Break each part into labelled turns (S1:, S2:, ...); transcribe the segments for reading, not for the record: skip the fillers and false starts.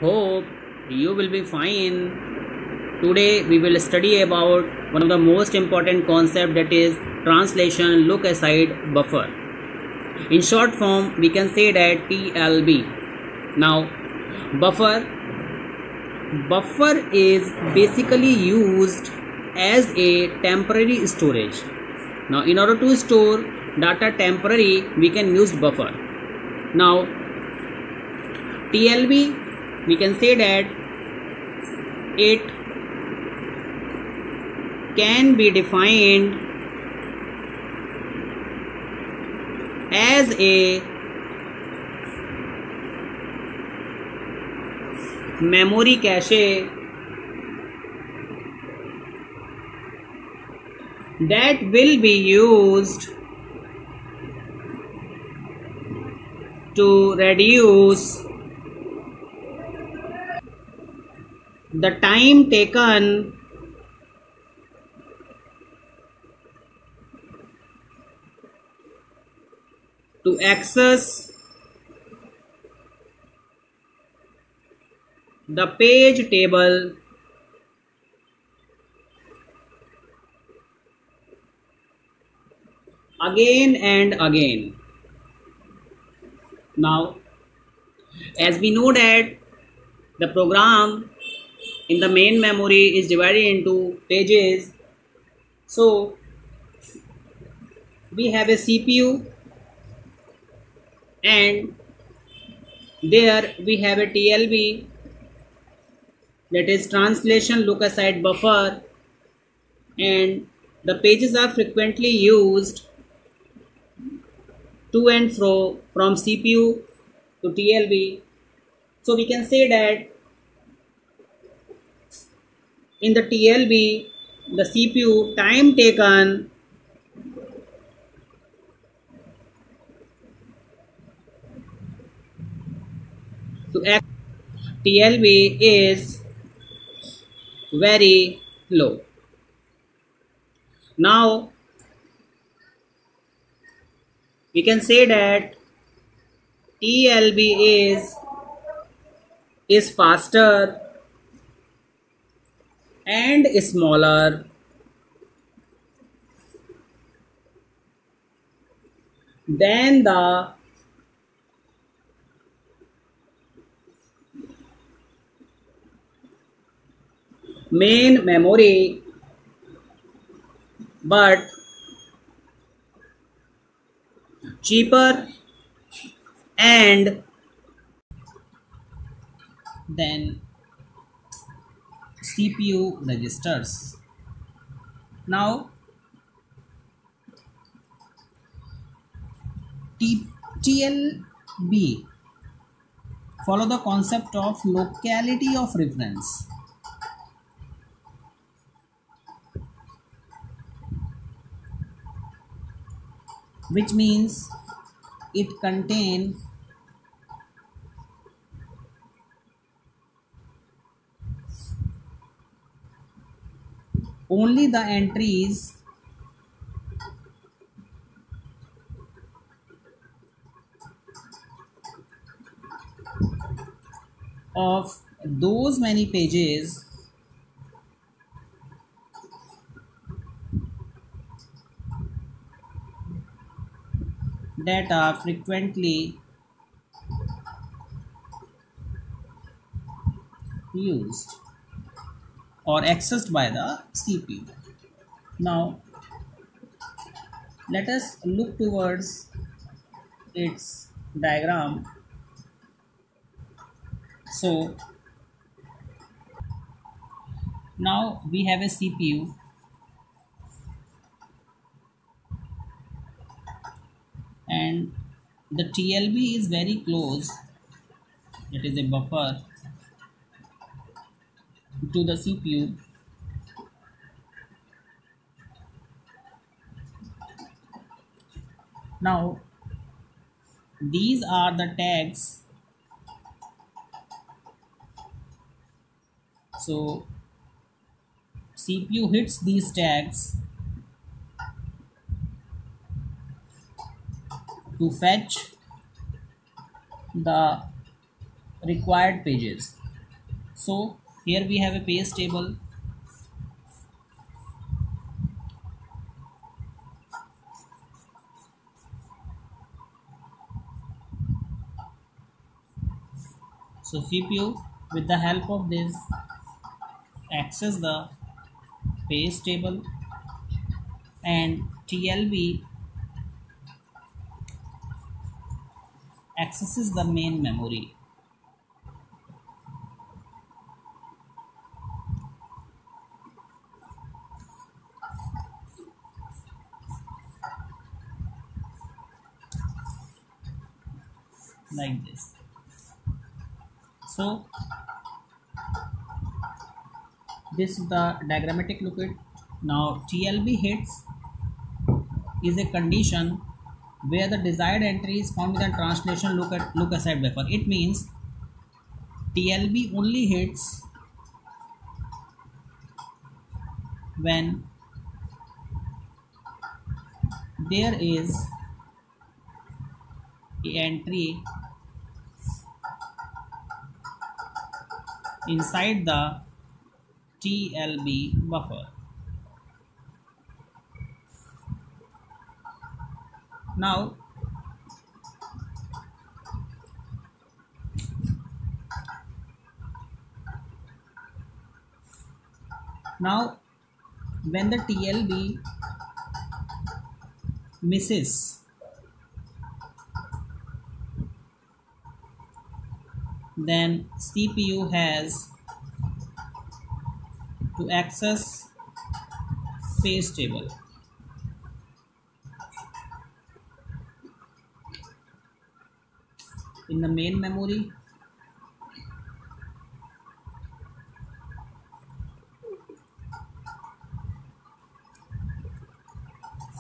S1: Hope you will be fine. Today we will study about one of the most important concept, that is translation look aside buffer. In short form we can say that TLB. Now buffer is basically used as a temporary storage. Now in order to store data temporary we can use buffer. Now TLB, we can say that it can be defined as a memory cache that will be used to reduce the time taken to access the page table again and again. Now, as we know that the program in the main memory is divided into pages, so we have a CPU and there we have a TLB, that is translation look aside buffer, and the pages are frequently used to and fro from CPU to TLB. So we can say that in the TLB, the CPU time taken to access TLB is very low. Now we can say that TLB is faster and smaller than the main memory, but cheaper and then CPU registers. Now TLB follow the concept of locality of reference, which means it contain only the entries of those many pages that are frequently used or accessed by the CPU. Now let us look towards its diagram. So now we have a CPU and the TLB is very close, that is a buffer, to the CPU. Now these are the tags. So CPU hits these tags to fetch the required pages. So here we have a page table. So CPU with the help of this access the page table, and TLB accesses the main memory. Like this. So this is the diagrammatic look it. Now TLB hits is a condition where the desired entry is found in the translation look aside buffer. It means TLB only hits when there is a entry inside the TLB buffer. Now when the TLB misses, then CPU has to access page table. In the main memory,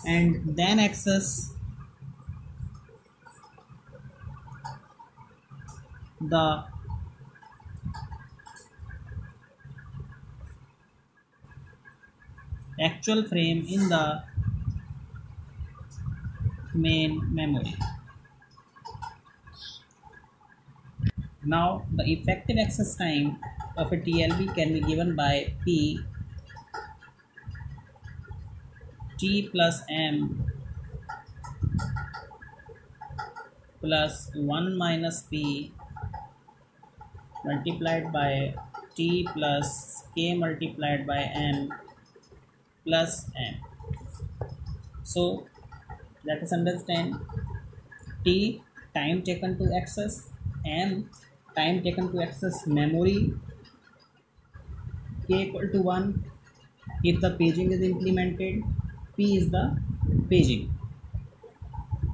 S1: and then access the actual frame in the main memory. Now the effective access time of a TLB can be given by P T plus M plus 1 minus P multiplied by T plus K multiplied by M plus M. So let us understand. T, time taken to access, M, time taken to access memory, K equal to 1 if the paging is implemented, P is the paging.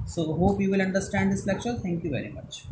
S1: So hope you will understand this lecture. Thank you very much.